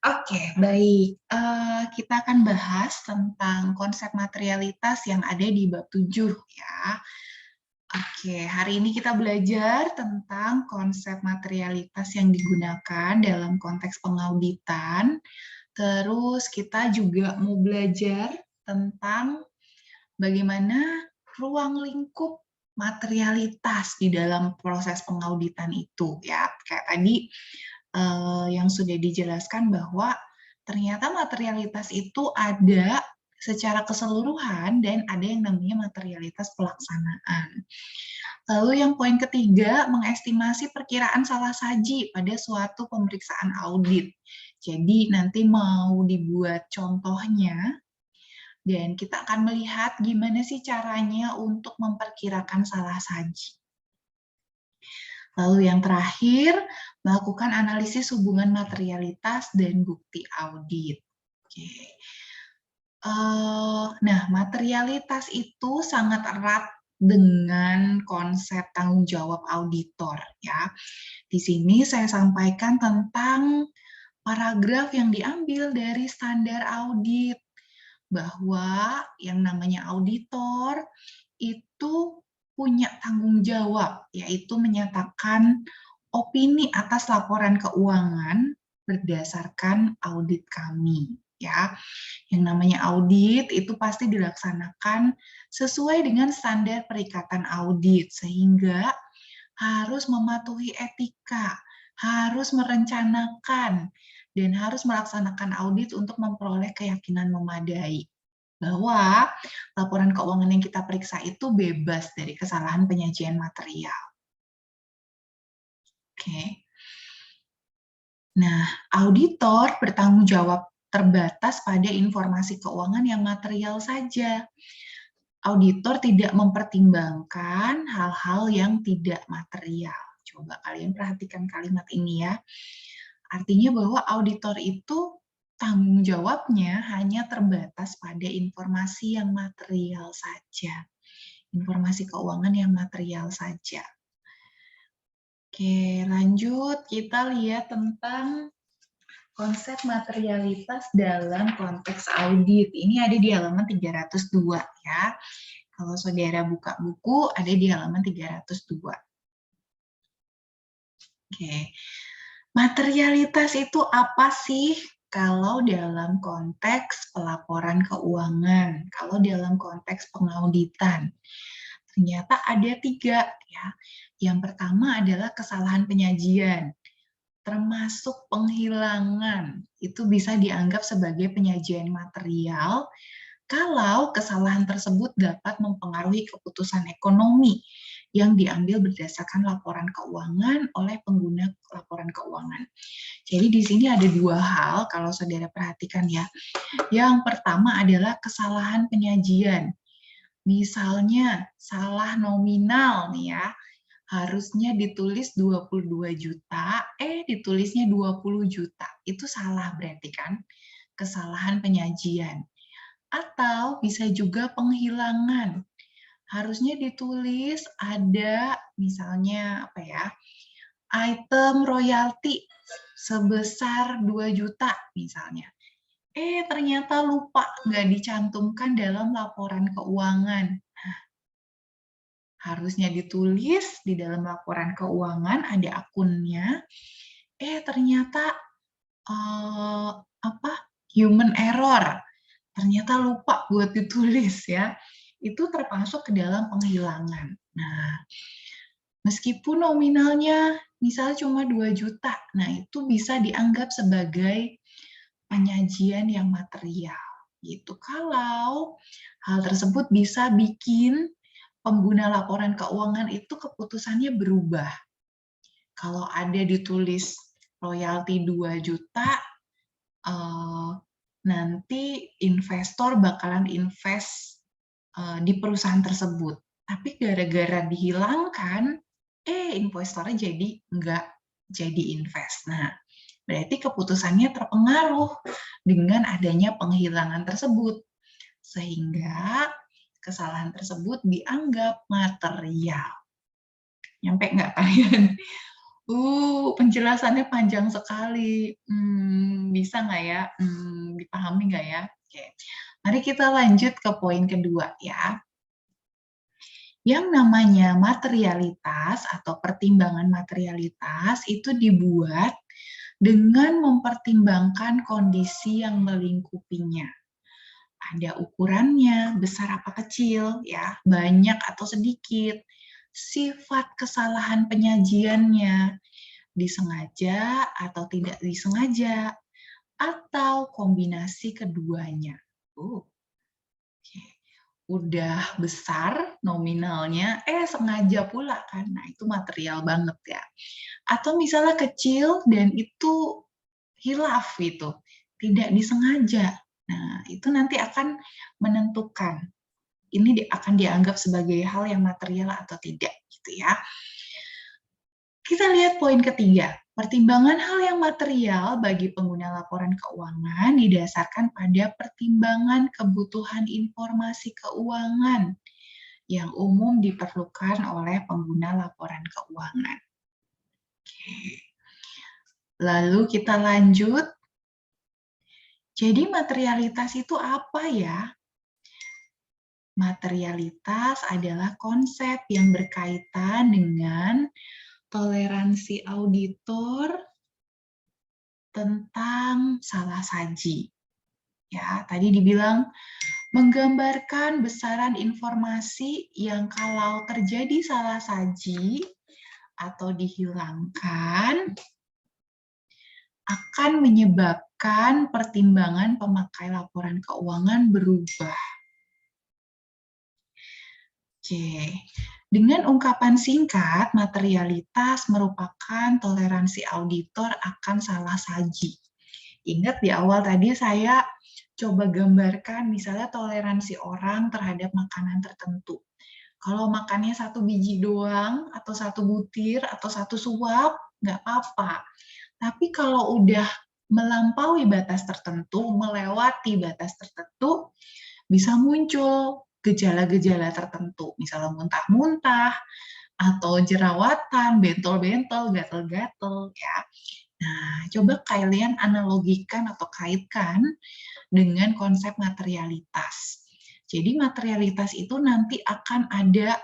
Oke, baik. Kita akan bahas tentang konsep materialitas yang ada di bab 7 ya. Oke, hari ini kita belajar tentang konsep materialitas yang digunakan dalam konteks pengauditan. Terus kita juga mau belajar tentang bagaimana ruang lingkup materialitas di dalam proses pengauditan itu ya. Kayak tadi yang sudah dijelaskan bahwa ternyata materialitas itu ada secara keseluruhan dan ada yang namanya materialitas pelaksanaan. Lalu yang poin ketiga, mengestimasi perkiraan salah saji pada suatu pemeriksaan audit. Jadi nanti mau dibuat contohnya dan kita akan melihat gimana sih caranya untuk memperkirakan salah saji. Lalu yang terakhir, melakukan analisis hubungan materialitas dan bukti audit. Oke. Nah, materialitas itu sangat erat dengan konsep tanggung jawab auditor ya. Di sini saya sampaikan tentang paragraf yang diambil dari standar audit bahwa yang namanya auditor itu punya tanggung jawab, yaitu menyatakan opini atas laporan keuangan berdasarkan audit kami. Ya, yang namanya audit itu pasti dilaksanakan sesuai dengan standar perikatan audit, sehingga harus mematuhi etika, harus merencanakan, dan harus melaksanakan audit untuk memperoleh keyakinan memadai bahwa laporan keuangan yang kita periksa itu bebas dari kesalahan penyajian material. Oke. Nah, auditor bertanggung jawab terbatas pada informasi keuangan yang material saja. Auditor tidak mempertimbangkan hal-hal yang tidak material. Coba kalian perhatikan kalimat ini ya. Artinya bahwa auditor itu tanggung jawabnya hanya terbatas pada informasi yang material saja. Informasi keuangan yang material saja. Oke, lanjut kita lihat tentang konsep materialitas dalam konteks audit. Ini ada di halaman 302 ya. Kalau saudara buka buku, ada di halaman 302. Oke. Materialitas itu apa sih kalau dalam konteks pelaporan keuangan, kalau dalam konteks pengauditan? Ternyata ada 3 ya. Yang pertama adalah kesalahan penyajian, termasuk penghilangan. Itu bisa dianggap sebagai penyajian material kalau kesalahan tersebut dapat mempengaruhi keputusan ekonomi yang diambil berdasarkan laporan keuangan oleh pengguna laporan keuangan. Jadi di sini ada 2 hal kalau saudara perhatikan ya. Yang pertama adalah kesalahan penyajian. Misalnya salah nominal nih ya, harusnya ditulis 22 juta, ditulisnya 20 juta. Itu salah berarti kan? Kesalahan penyajian. Atau bisa juga penghilangan. Harusnya ditulis ada misalnya apa ya? Item royalti sebesar 2 juta misalnya. Ternyata lupa nggak dicantumkan dalam laporan keuangan. Harusnya ditulis di dalam laporan keuangan ada akunnya, ternyata human error, ternyata lupa buat ditulis ya, itu termasuk ke dalam penghilangan. Nah, meskipun nominalnya misalnya cuma 2 juta, nah itu bisa dianggap sebagai penyajian yang material gitu. Kalau hal tersebut bisa bikin pengguna laporan keuangan itu keputusannya berubah. Kalau ada ditulis royalti 2 juta, nanti investor bakalan invest di perusahaan tersebut. Tapi gara-gara dihilangkan, investornya jadi nggak jadi invest. Nah, berarti keputusannya terpengaruh dengan adanya penghilangan tersebut. Sehingga kesalahan tersebut dianggap material. Nyampe nggak kalian? Penjelasannya panjang sekali. Bisa nggak ya? Dipahami nggak ya? Oke. Mari kita lanjut ke poin kedua ya. Yang namanya materialitas atau pertimbangan materialitas itu dibuat dengan mempertimbangkan kondisi yang melingkupinya. Ada ukurannya, besar apa kecil, ya, banyak atau sedikit, sifat kesalahan penyajiannya, disengaja atau tidak disengaja, atau kombinasi keduanya. Oke. Udah besar nominalnya, sengaja pula kan, nah itu material banget ya. Atau misalnya kecil dan itu hilaf gitu, tidak disengaja. Nah, itu nanti akan menentukan ini akan dianggap sebagai hal yang material atau tidak gitu ya. Kita lihat poin ketiga. Pertimbangan hal yang material bagi pengguna laporan keuangan didasarkan pada pertimbangan kebutuhan informasi keuangan yang umum diperlukan oleh pengguna laporan keuangan. Oke. Lalu kita lanjut. Jadi materialitas itu apa ya? Materialitas adalah konsep yang berkaitan dengan toleransi auditor tentang salah saji. Ya, tadi dibilang menggambarkan besaran informasi yang kalau terjadi salah saji atau dihilangkan akan menyebabkan pertimbangan pemakai laporan keuangan berubah. Oke, dengan ungkapan singkat, materialitas merupakan toleransi auditor akan salah saji. Ingat di awal tadi saya coba gambarkan misalnya toleransi orang terhadap makanan tertentu. Kalau makannya satu biji doang, atau satu butir, atau satu suap, nggak apa-apa. Tapi kalau udah melampaui batas tertentu, melewati batas tertentu, bisa muncul gejala-gejala tertentu, misalnya muntah-muntah, atau jerawatan, bentol-bentol, gatel-gatel, ya. Nah, coba kalian analogikan atau kaitkan dengan konsep materialitas. Jadi materialitas itu nanti akan ada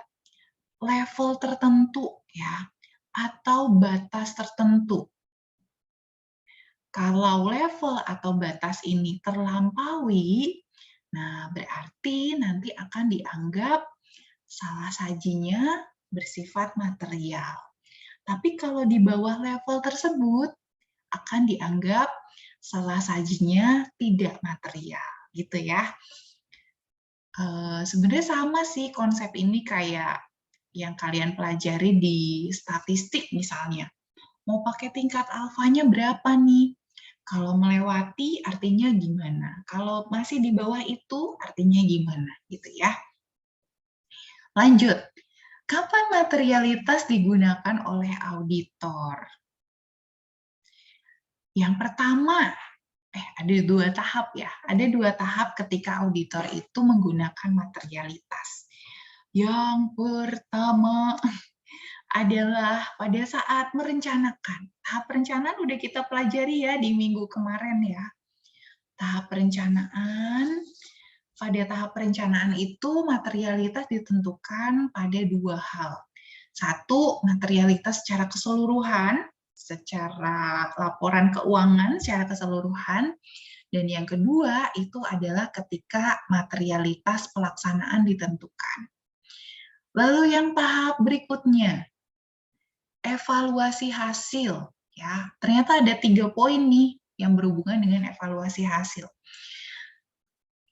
level tertentu, ya, atau batas tertentu. Kalau level atau batas ini terlampaui, nah berarti nanti akan dianggap salah sajinya bersifat material. Tapi kalau di bawah level tersebut, akan dianggap salah sajinya tidak material, gitu ya. Sebenarnya sama sih konsep ini kayak yang kalian pelajari di statistik misalnya. Mau pakai tingkat alfanya berapa nih? Kalau melewati artinya gimana? Kalau masih di bawah itu artinya gimana? Gitu ya. Lanjut. Kapan materialitas digunakan oleh auditor? Yang pertama, ada dua tahap ya. Ada dua tahap ketika auditor itu menggunakan materialitas. Yang pertama adalah pada saat merencanakan. Tahap perencanaan udah kita pelajari ya di minggu kemarin ya. Tahap perencanaan, pada tahap perencanaan itu materialitas ditentukan pada dua hal. Satu, materialitas secara keseluruhan, secara laporan keuangan secara keseluruhan, dan yang kedua itu adalah ketika materialitas pelaksanaan ditentukan. Lalu yang tahap berikutnya, evaluasi hasil. Ya, ternyata ada 3 poin nih yang berhubungan dengan evaluasi hasil.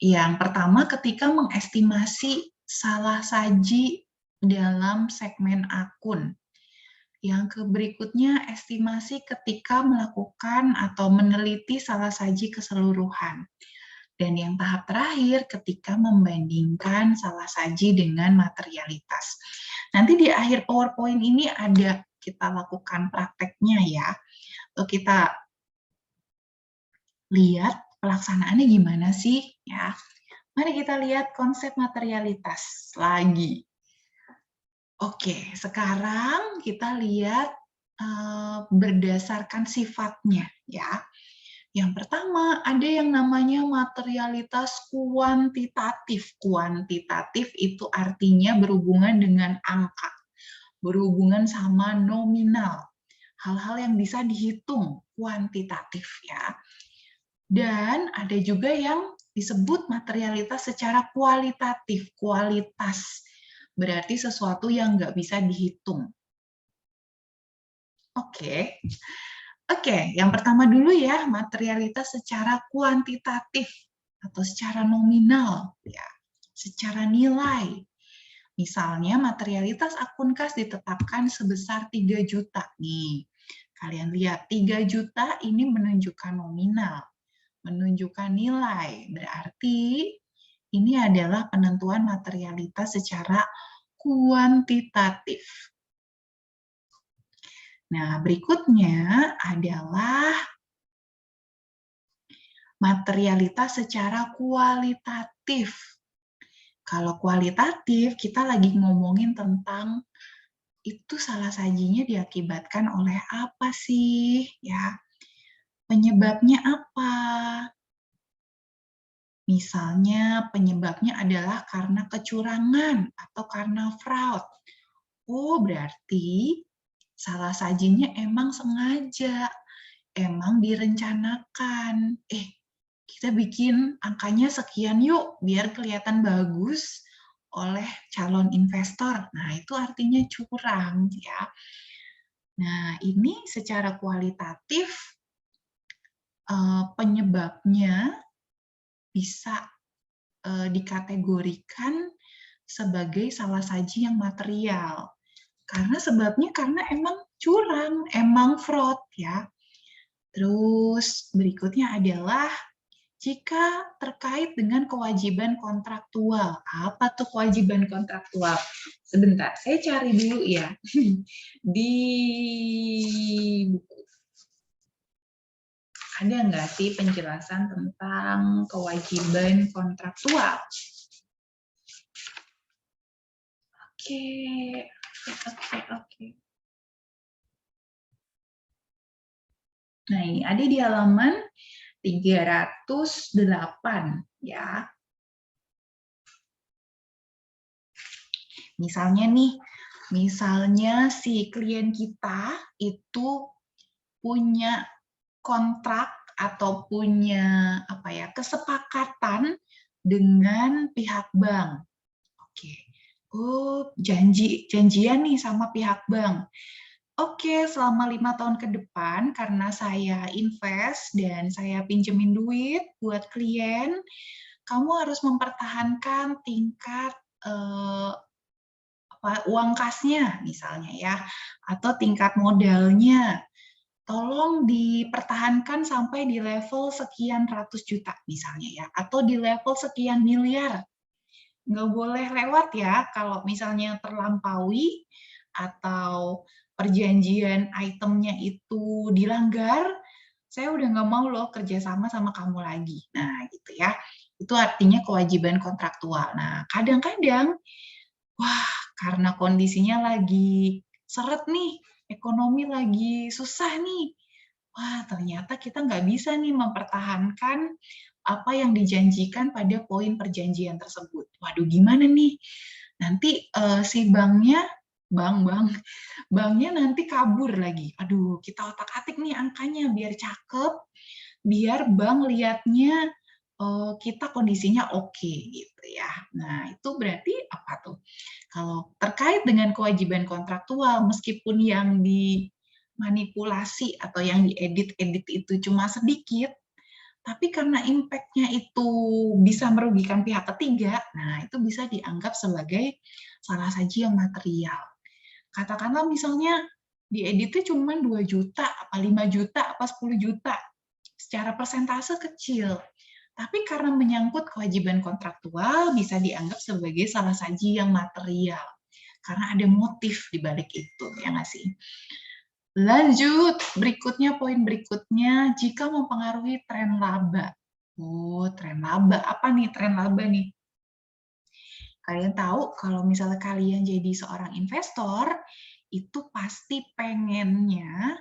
Yang pertama, ketika mengestimasi salah saji dalam segmen akun. Yang berikutnya, estimasi ketika melakukan atau meneliti salah saji keseluruhan. Dan yang tahap terakhir, ketika membandingkan salah saji dengan materialitas. Nanti di akhir PowerPoint ini ada kita lakukan prakteknya ya. Atau kita lihat pelaksanaannya gimana sih ya. Mari kita lihat konsep materialitas lagi. Oke, sekarang kita lihat berdasarkan sifatnya, ya. Yang pertama, ada yang namanya materialitas kuantitatif. Kuantitatif itu artinya berhubungan dengan angka, berhubungan sama nominal. Hal-hal yang bisa dihitung, kuantitatif ya. Dan ada juga yang disebut materialitas secara kualitatif, kualitas. Berarti sesuatu yang nggak bisa dihitung. Oke. Oke, yang pertama dulu ya, materialitas secara kuantitatif atau secara nominal, ya, secara nilai. Misalnya materialitas akun kas ditetapkan sebesar 3 juta nih. Kalian lihat 3 juta ini menunjukkan nominal, menunjukkan nilai. Berarti ini adalah penentuan materialitas secara kuantitatif. Nah, berikutnya adalah materialitas secara kualitatif. Kalau kualitatif, kita lagi ngomongin tentang itu salah sajinya diakibatkan oleh apa sih, ya? Penyebabnya apa? Misalnya penyebabnya adalah karena kecurangan atau karena fraud. Oh, berarti salah sajinya emang sengaja, emang direncanakan. Kita bikin angkanya sekian yuk, biar kelihatan bagus oleh calon investor. Nah, itu artinya curang ya. Nah, ini secara kualitatif penyebabnya bisa dikategorikan sebagai salah saji yang material. Karena emang curang, emang fraud ya. Terus berikutnya adalah jika terkait dengan kewajiban kontraktual. Apa tuh kewajiban kontraktual? Sebentar, saya cari dulu ya. Di buku. Ada nggak sih penjelasan tentang kewajiban kontraktual? Oke. Nah, ini ada di halaman 308 ya. Misalnya si klien kita itu punya kontrak atau punya kesepakatan dengan pihak bank. Oke. Oh, janjian nih sama pihak bank. Oke, selama 5 tahun ke depan, karena saya invest dan saya pinjemin duit buat klien, kamu harus mempertahankan tingkat uang kasnya, misalnya ya, atau tingkat modalnya. Tolong dipertahankan sampai di level sekian ratus juta, misalnya ya, atau di level sekian miliar. Nggak boleh lewat ya, kalau misalnya terlampaui atau perjanjian itemnya itu dilanggar, saya udah nggak mau loh kerjasama sama kamu lagi. Nah, gitu ya. Itu artinya kewajiban kontraktual. Nah, kadang-kadang, wah, karena kondisinya lagi seret nih, ekonomi lagi susah nih, wah, ternyata kita nggak bisa nih mempertahankan apa yang dijanjikan pada poin perjanjian tersebut. Waduh, gimana nih? Nanti si banknya nanti kabur lagi. Aduh, kita otak-atik nih angkanya biar cakep, biar bank lihatnya kita kondisinya oke gitu ya. Nah, itu berarti apa tuh? Kalau terkait dengan kewajiban kontraktual, meskipun yang dimanipulasi atau yang diedit-edit itu cuma sedikit, tapi karena impact-nya itu bisa merugikan pihak ketiga, nah itu bisa dianggap sebagai salah saji yang material. Katakanlah misalnya dieditnya cuma 2 juta, apa 5 juta, apa 10 juta. Secara persentase kecil. Tapi karena menyangkut kewajiban kontraktual, bisa dianggap sebagai salah saji yang material. Karena ada motif di balik itu, ya nggak sih? Lanjut, poin berikutnya, jika mempengaruhi tren laba. Oh, tren laba. Apa nih tren laba nih? Kalian tahu kalau misalnya kalian jadi seorang investor, itu pasti pengennya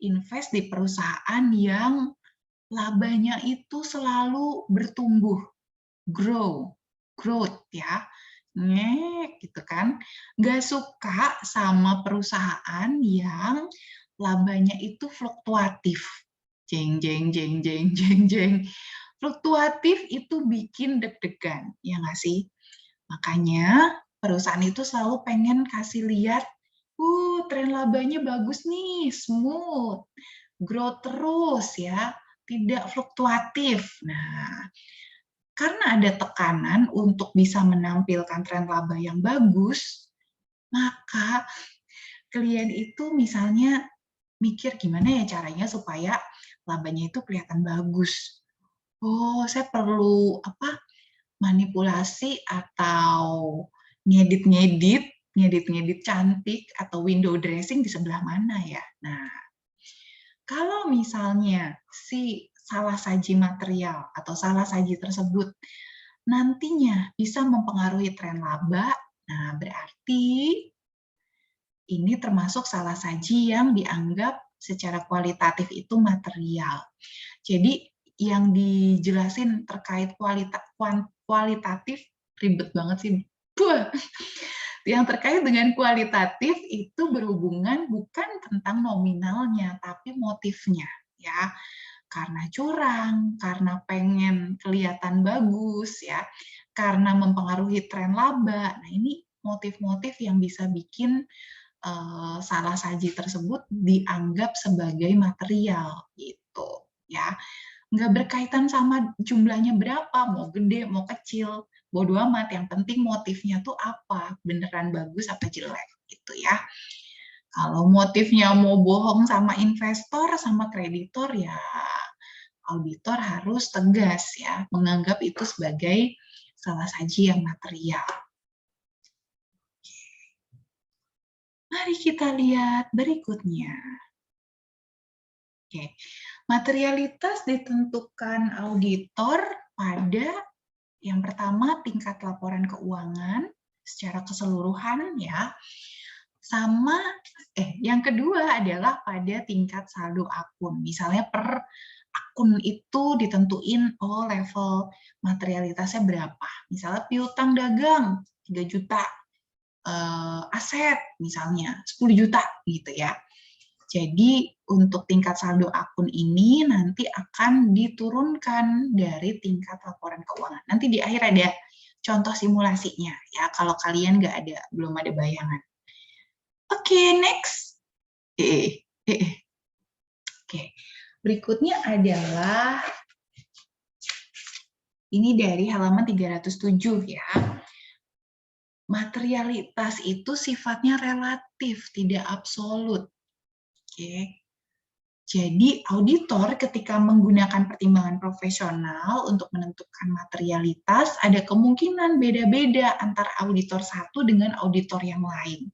invest di perusahaan yang labanya itu selalu bertumbuh, growth ya, gitu kan. Nggak suka sama perusahaan yang labanya itu fluktuatif, jeng jeng jeng jeng jeng jeng. Fluktuatif itu bikin deg-degan, ya nggak sih? Makanya perusahaan itu selalu pengen kasih lihat, tren labanya bagus nih, smooth, growth terus ya, tidak fluktuatif. Nah, karena ada tekanan untuk bisa menampilkan tren laba yang bagus, maka klien itu misalnya mikir gimana ya caranya supaya labanya itu kelihatan bagus. Oh, saya perlu manipulasi atau ngedit cantik atau window dressing di sebelah mana ya. Nah, kalau misalnya si salah saji material atau salah saji tersebut nantinya bisa mempengaruhi tren laba, nah berarti ini termasuk salah saji yang dianggap secara kualitatif itu material. Jadi yang dijelasin terkait kualitatif ribet banget sih. Yang terkait dengan kualitatif itu berhubungan bukan tentang nominalnya, tapi motifnya, ya. Karena curang, karena pengen kelihatan bagus, ya, karena mempengaruhi tren laba. Nah, ini motif-motif yang bisa bikin salah saji tersebut dianggap sebagai material, gitu, ya. Nggak berkaitan sama jumlahnya berapa, mau gede, mau kecil, bodo amat, yang penting motifnya tuh apa, beneran bagus apa jelek, gitu ya. Kalau motifnya mau bohong sama investor, sama kreditor, ya auditor harus tegas ya, menganggap itu sebagai salah saji yang material. Mari kita lihat berikutnya. Oke, materialitas ditentukan auditor pada yang pertama tingkat laporan keuangan secara keseluruhan ya. Sama yang kedua adalah pada tingkat saldo akun. Misalnya per akun itu ditentuin level materialitasnya berapa. Misalnya piutang dagang 3 juta, aset misalnya 10 juta gitu ya. Jadi untuk tingkat saldo akun ini nanti akan diturunkan dari tingkat laporan keuangan. Nanti di akhir ada contoh simulasinya ya kalau kalian belum ada bayangan. Oke, next. Oke, berikutnya adalah ini dari halaman 307 ya. Materialitas itu sifatnya relatif, tidak absolut. Oke. Jadi, auditor ketika menggunakan pertimbangan profesional untuk menentukan materialitas, ada kemungkinan beda-beda antara auditor satu dengan auditor yang lain.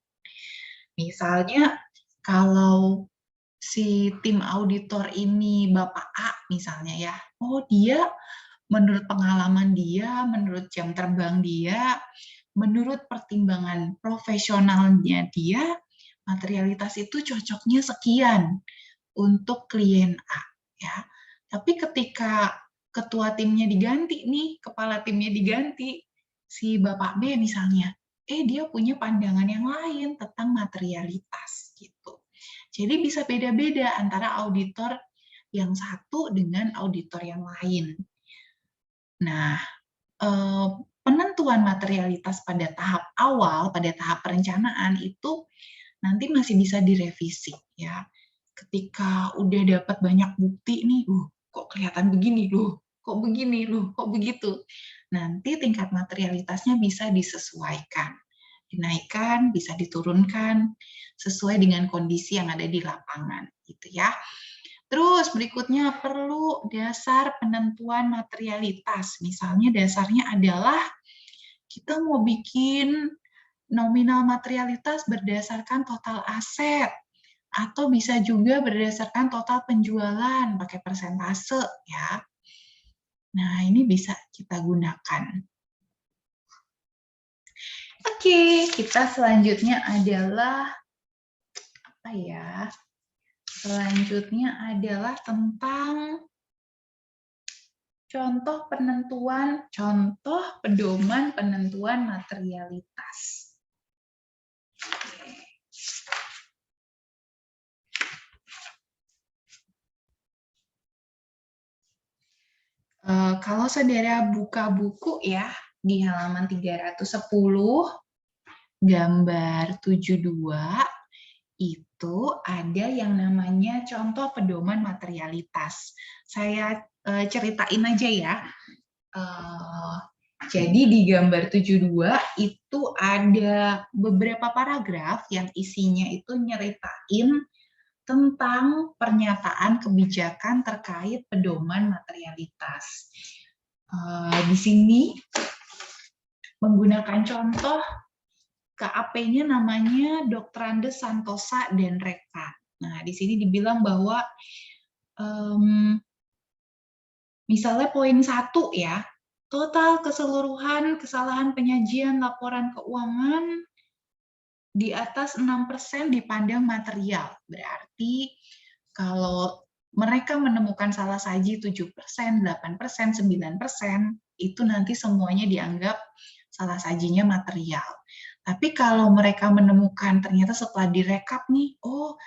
Misalnya, kalau si tim auditor ini Bapak A misalnya ya, dia menurut pengalaman dia, menurut jam terbang dia, menurut pertimbangan profesionalnya dia, materialitas itu cocoknya sekian untuk klien A ya. Tapi ketika ketua timnya diganti nih, kepala timnya diganti, si Bapak B misalnya, dia punya pandangan yang lain tentang materialitas gitu. Jadi bisa beda-beda antara auditor yang satu dengan auditor yang lain. Nah, penentuan materialitas pada tahap awal, pada tahap perencanaan itu nanti masih bisa direvisi ya. Ketika udah dapat banyak bukti nih, kok kelihatan begini loh, kok begini loh, kok begitu. Nanti tingkat materialitasnya bisa disesuaikan, dinaikkan, bisa diturunkan sesuai dengan kondisi yang ada di lapangan, gitu ya. Terus berikutnya perlu dasar penentuan materialitas. Misalnya dasarnya adalah kita mau bikin nominal materialitas berdasarkan total aset atau bisa juga berdasarkan total penjualan pakai persentase ya. Nah, ini bisa kita gunakan. Oke, kita selanjutnya adalah apa ya? Selanjutnya adalah tentang contoh pedoman penentuan materialitas. Kalau saudara buka buku ya, di halaman 310, gambar 72, itu ada yang namanya contoh pedoman materialitas. Saya ceritain aja ya. Jadi di gambar 72 itu ada beberapa paragraf yang isinya itu nyeritain tentang pernyataan kebijakan terkait pedoman materialitas. Di sini menggunakan contoh KAP-nya namanya Dr. Andes Santosa dan Reka. Nah, di sini dibilang bahwa misalnya poin 1 ya, total keseluruhan kesalahan penyajian laporan keuangan di atas 6% dipandang material. Berarti kalau mereka menemukan salah saji 7%, 8%, 9%, itu nanti semuanya dianggap salah sajinya material. Tapi kalau mereka menemukan ternyata setelah direkap nih, oh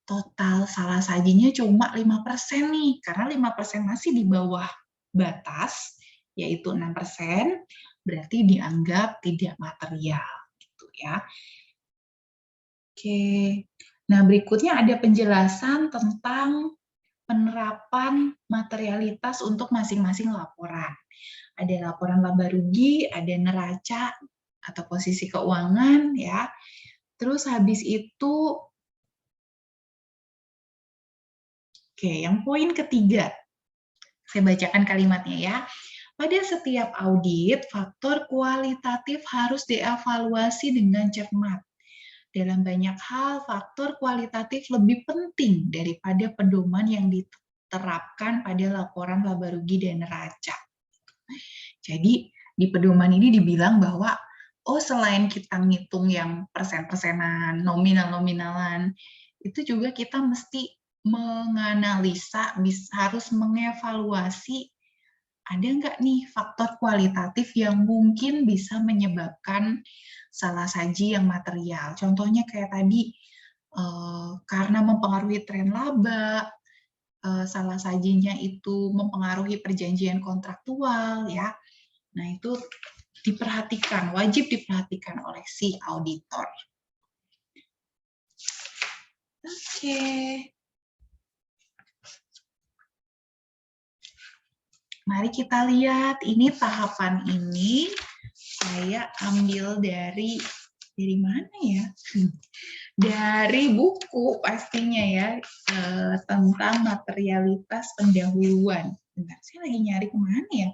total salah sajinya cuma 5% nih, karena 5% masih di bawah batas, yaitu 6%, berarti dianggap tidak material. Gitu ya. Oke, nah berikutnya ada penjelasan tentang penerapan materialitas untuk masing-masing laporan. Ada laporan laba rugi, ada neraca atau posisi keuangan ya. Terus habis itu, oke, yang poin ketiga, saya bacakan kalimatnya ya. Pada setiap audit, faktor kualitatif harus dievaluasi dengan cermat. Dalam banyak hal, faktor kualitatif lebih penting daripada pedoman yang diterapkan pada laporan laba rugi dan neraca. Jadi, di pedoman ini dibilang bahwa, oh selain kita ngitung yang persen-persenan, nominal-nominalan, itu juga kita mesti menganalisa, harus mengevaluasi ada nggak nih faktor kualitatif yang mungkin bisa menyebabkan salah saji yang material. Contohnya kayak tadi, karena mempengaruhi tren laba, salah sajinya itu mempengaruhi perjanjian kontraktual, ya. Nah, itu diperhatikan, wajib diperhatikan oleh si auditor. Oke. Mari kita lihat, ini tahapan ini saya ambil dari mana ya? Dari buku pastinya ya, tentang materialitas pendahuluan. Bentar, saya lagi nyari kemana ya?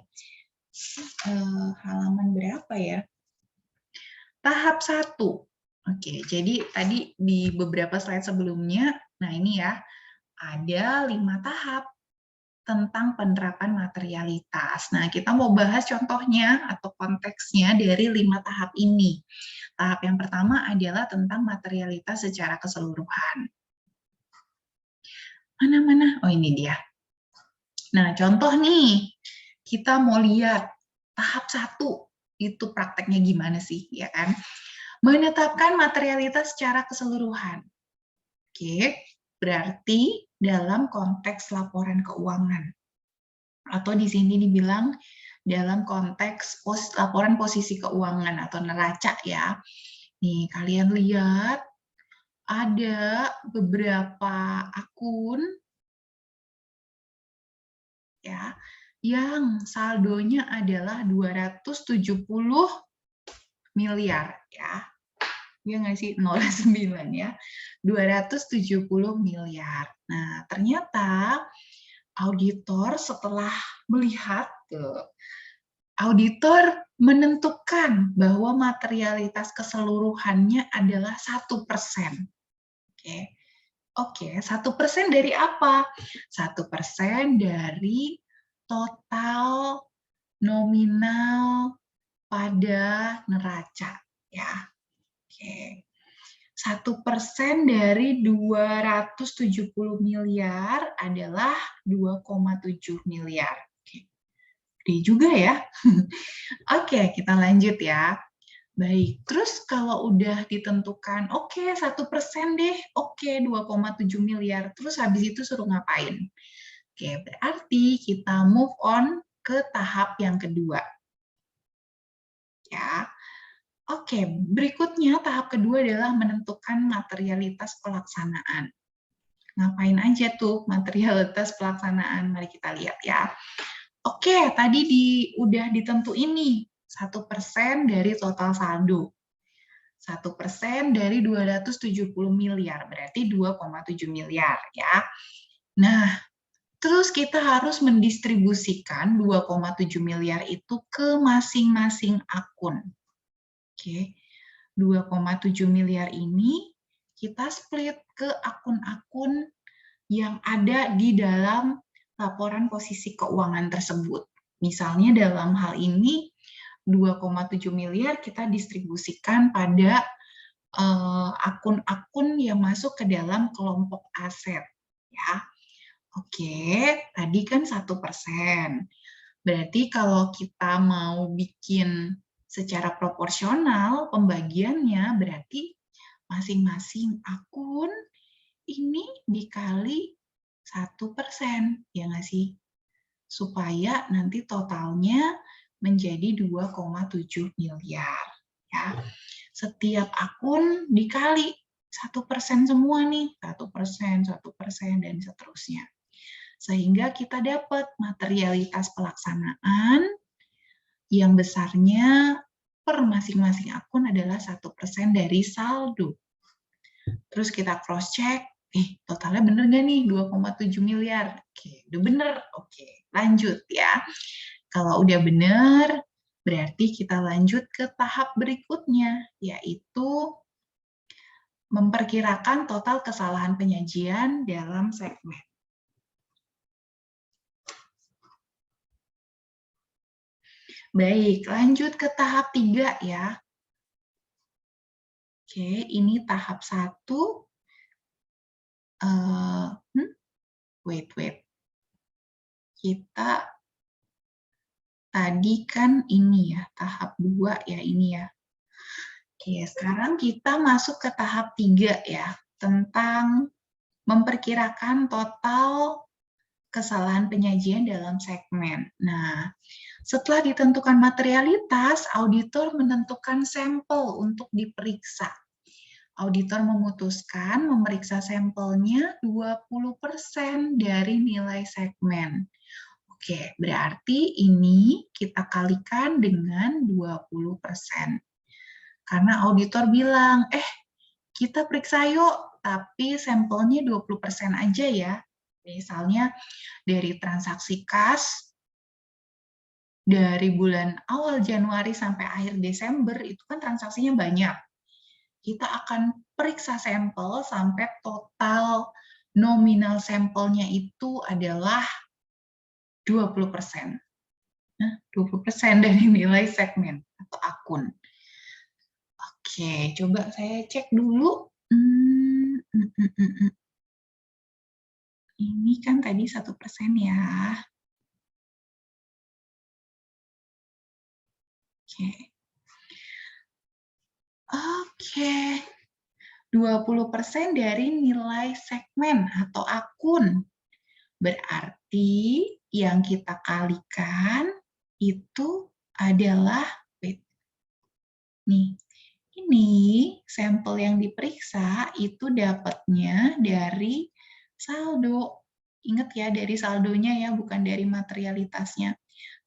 Halaman berapa ya? Tahap 1. Oke, jadi tadi di beberapa slide sebelumnya, nah ini ya, ada 5 tahap tentang penerapan materialitas. Nah, kita mau bahas contohnya atau konteksnya dari 5 tahap ini. Tahap yang pertama adalah tentang materialitas secara keseluruhan. Mana-mana? Oh, ini dia. Nah, contoh nih, kita mau lihat tahap 1 itu prakteknya gimana sih, ya kan? Menetapkan materialitas secara keseluruhan. Oke, berarti dalam konteks laporan keuangan. Atau di sini dibilang dalam konteks laporan posisi keuangan atau neraca ya. Nih, kalian lihat ada beberapa akun ya yang saldonya adalah 270 miliar ya. Ya nggak sih 09 ya. 270 miliar. Nah, ternyata auditor setelah melihat auditor menentukan bahwa materialitas keseluruhannya adalah 1%. Oke, 1% dari apa? 1% dari total nominal pada neraca, ya. Oke. 1% dari 270 miliar adalah 2,7 miliar. Oke. Gede juga ya. Oke, kita lanjut ya. Baik, terus kalau udah ditentukan, oke 1% deh, oke 2,7 miliar, terus habis itu suruh ngapain? Oke, berarti kita move on ke tahap yang kedua. Ya, oke, berikutnya tahap kedua adalah menentukan materialitas pelaksanaan. Ngapain aja tuh materialitas pelaksanaan? Mari kita lihat ya. Oke, tadi udah ditentuin nih, 1% dari total saldo. 1% dari 270 miliar, berarti 2,7 miliar ya. Nah, terus kita harus mendistribusikan 2,7 miliar itu ke masing-masing akun. Oke, 2,7 miliar ini kita split ke akun-akun yang ada di dalam laporan posisi keuangan tersebut. Misalnya dalam hal ini 2,7 miliar kita distribusikan pada akun-akun yang masuk ke dalam kelompok aset. Ya, oke, tadi kan 1%. Berarti kalau kita mau bikin secara proporsional pembagiannya, berarti masing-masing akun ini dikali 1%, ya nggak sih? Supaya nanti totalnya menjadi 2,7 miliar. Ya. Setiap akun dikali 1% semua nih, 1%, 1%, dan seterusnya. Sehingga kita dapat materialitas pelaksanaan yang besarnya per masing-masing akun adalah 1% dari saldo. Terus kita cross check, totalnya bener nggak nih 2,7 miliar? Oke, udah bener. Oke, lanjut ya. Kalau udah bener, berarti kita lanjut ke tahap berikutnya, yaitu memperkirakan total kesalahan penyajian dalam segmen. Baik, lanjut ke tahap 3 ya. Oke, ini tahap 1. Wait. Kita tadi kan ini ya, tahap 2 ya ini ya. Oke, sekarang kita masuk ke tahap 3 ya, tentang memperkirakan total kesalahan penyajian dalam segmen. Nah, setelah ditentukan materialitas, auditor menentukan sampel untuk diperiksa. Auditor memutuskan memeriksa sampelnya 20% dari nilai segmen. Oke, berarti ini kita kalikan dengan 20%. Karena auditor bilang, kita periksa yuk, tapi sampelnya 20% aja ya. Misalnya dari transaksi kas, dari bulan awal Januari sampai akhir Desember, itu kan transaksinya banyak. Kita akan periksa sampel sampai total nominal sampelnya itu adalah 20%. Nah, 20% dari nilai segmen atau akun. Oke, coba saya cek dulu. Ini kan tadi 1% ya. Oke. 20% dari nilai segmen atau akun. Berarti yang kita kalikan itu adalah, nih, ini sampel yang diperiksa itu dapatnya dari saldo. Ingat ya, dari saldonya ya, bukan dari materialitasnya.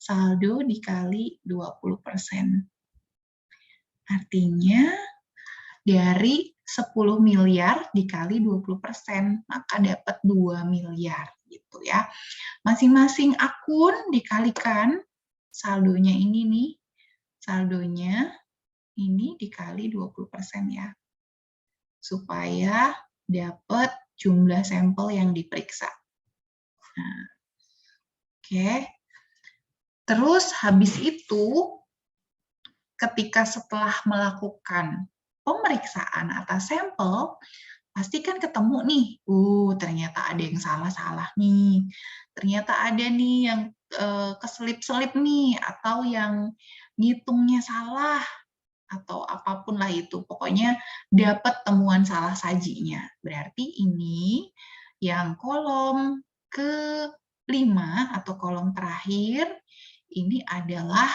Saldo dikali 20%. Artinya dari 10 miliar dikali 20%, maka dapat 2 miliar gitu ya. Masing-masing akun dikalikan saldonya ini nih, saldonya ini dikali 20% ya. Supaya dapat jumlah sampel yang diperiksa. Nah, oke. Terus habis itu ketika setelah melakukan pemeriksaan atas sampel, pasti kan ketemu nih, ternyata ada yang salah-salah nih, ternyata ada nih yang keselip-selip nih, atau yang ngitungnya salah, atau apapun lah itu. Pokoknya dapat temuan salah sajinya. Berarti ini yang kolom ke-5 atau kolom terakhir, ini adalah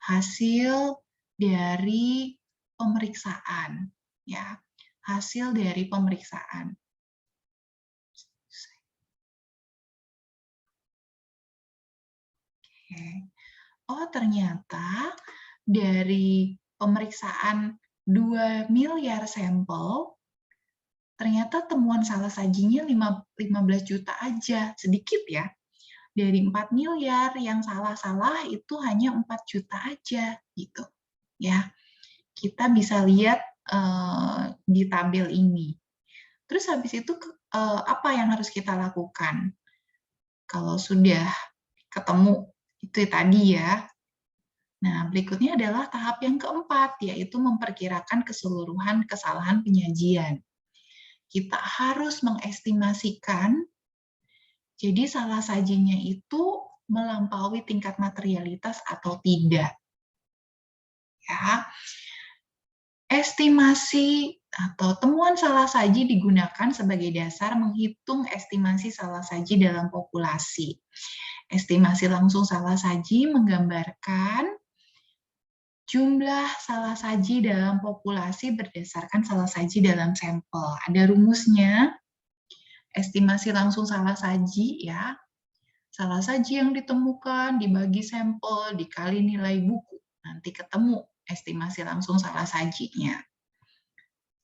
hasil dari pemeriksaan. Ya, hasil dari pemeriksaan. Oke. Oh, ternyata dari pemeriksaan 2 miliar sampel, ternyata temuan salah sajinya 15 juta aja, sedikit ya. Dari 4 miliar yang salah-salah itu hanya 4 juta aja, gitu. Ya, kita bisa lihat di tabel ini. Terus habis itu apa yang harus kita lakukan? Kalau sudah ketemu itu tadi ya. Nah, berikutnya adalah tahap yang keempat, yaitu memperkirakan keseluruhan kesalahan penyajian. Kita harus mengestimasikan, jadi salah sajinya itu melampaui tingkat materialitas atau tidak. Ya. Estimasi atau temuan salah saji digunakan sebagai dasar menghitung estimasi salah saji dalam populasi. Estimasi langsung salah saji menggambarkan jumlah salah saji dalam populasi berdasarkan salah saji dalam sampel. Ada rumusnya, estimasi langsung salah saji ya. Salah saji yang ditemukan dibagi sampel dikali nilai buku. Nanti ketemu estimasi langsung salah sajinya.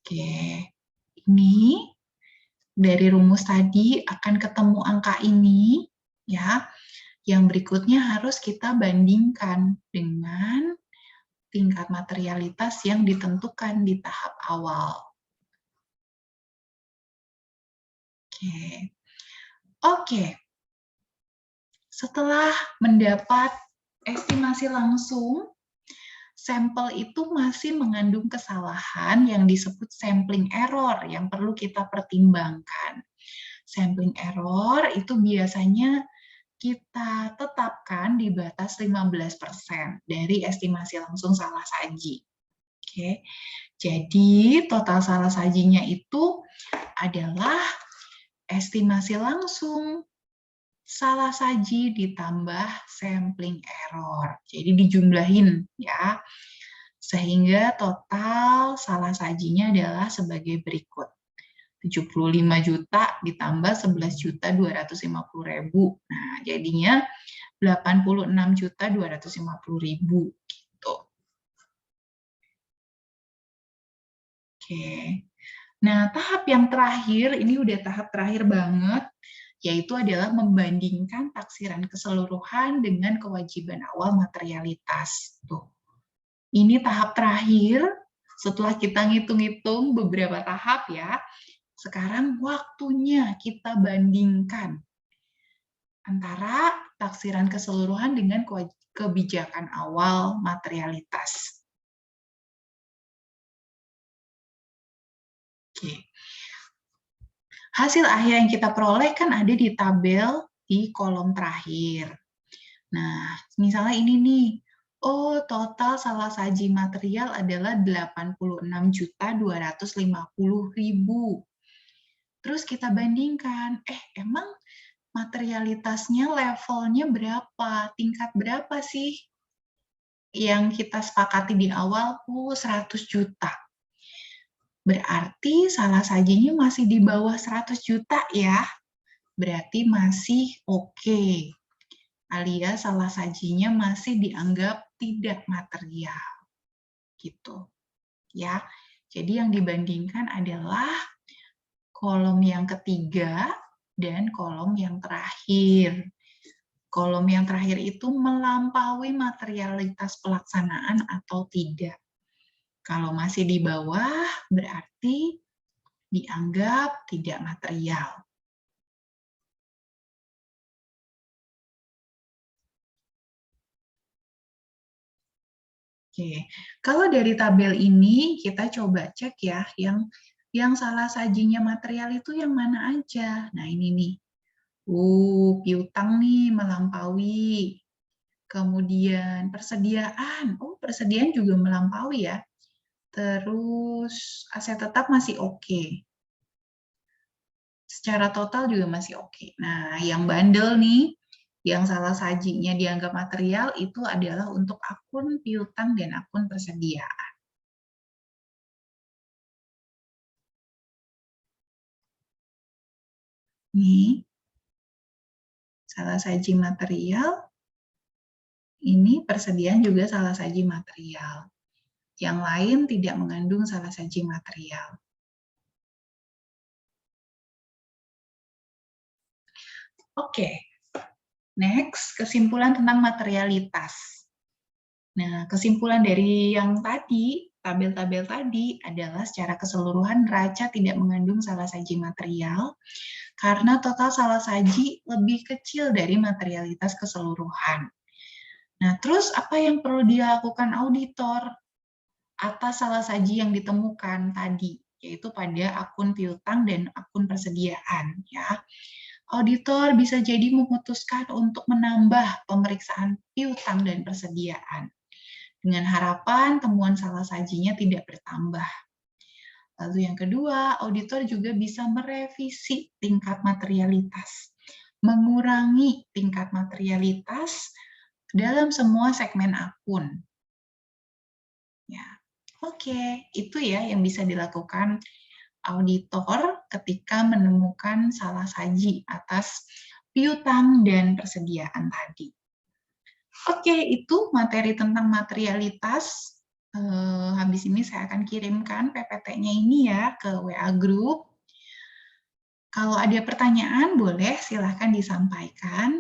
Oke, ini dari rumus tadi akan ketemu angka ini ya. Yang berikutnya harus kita bandingkan dengan tingkat materialitas yang ditentukan di tahap awal. Oke. Setelah mendapat estimasi langsung, sampel itu masih mengandung kesalahan yang disebut sampling error yang perlu kita pertimbangkan. Sampling error itu biasanya kita tetapkan di batas 15% dari estimasi langsung salah saji. Oke. Jadi total salah sajinya itu adalah estimasi langsung salah saji ditambah sampling error. Jadi dijumlahin ya. Sehingga total salah sajinya adalah sebagai berikut. 75 juta ditambah 11.250.000. Nah, jadinya 86.250.000 gitu. Oke. Nah, tahap yang terakhir, ini udah tahap terakhir banget, yaitu adalah membandingkan taksiran keseluruhan dengan kewajiban awal materialitas. Tuh. Ini tahap terakhir, setelah kita ngitung-ngitung beberapa tahap ya, sekarang waktunya kita bandingkan antara taksiran keseluruhan dengan kebijakan awal materialitas. Oke. Hasil akhir yang kita peroleh kan ada di tabel di kolom terakhir. Nah, misalnya ini nih, total salah saji material adalah 86.250.000. Terus kita bandingkan, emang materialitasnya levelnya berapa? Tingkat berapa sih? Yang kita sepakati di awal, 100 juta. Berarti salah sajinya masih di bawah 100 juta ya. Berarti masih oke. Alias salah sajinya masih dianggap tidak material. Gitu. Ya. Jadi yang dibandingkan adalah kolom yang ketiga dan kolom yang terakhir. Kolom yang terakhir itu melampaui materialitas pelaksanaan atau tidak. Kalau masih di bawah, berarti dianggap tidak material. Oke, kalau dari tabel ini kita coba cek ya, yang salah sajinya material itu yang mana aja. Nah ini nih, piutang nih melampaui. Kemudian persediaan, persediaan juga melampaui ya. Terus aset tetap masih oke. Secara total juga masih oke. Nah, yang bandel nih, yang salah sajinya dianggap material itu adalah untuk akun piutang dan akun persediaan. Nih, salah saji material, ini persediaan juga salah saji material. Yang lain tidak mengandung salah saji material. Oke, next, kesimpulan tentang materialitas. Nah, kesimpulan dari yang tadi, tabel-tabel tadi adalah secara keseluruhan neraca tidak mengandung salah saji material karena total salah saji lebih kecil dari materialitas keseluruhan. Nah, terus apa yang perlu dilakukan auditor atas salah saji yang ditemukan tadi, yaitu pada akun piutang dan akun persediaan, ya. Auditor bisa jadi memutuskan untuk menambah pemeriksaan piutang dan persediaan dengan harapan temuan salah sajinya tidak bertambah. Lalu yang kedua, auditor juga bisa merevisi tingkat materialitas, mengurangi tingkat materialitas dalam semua segmen akun. Ya, oke, itu ya yang bisa dilakukan auditor ketika menemukan salah saji atas piutang dan persediaan tadi. Oke, itu materi tentang materialitas. Habis ini saya akan kirimkan PPT-nya ini ya ke WA Group. Kalau ada pertanyaan, boleh silahkan disampaikan.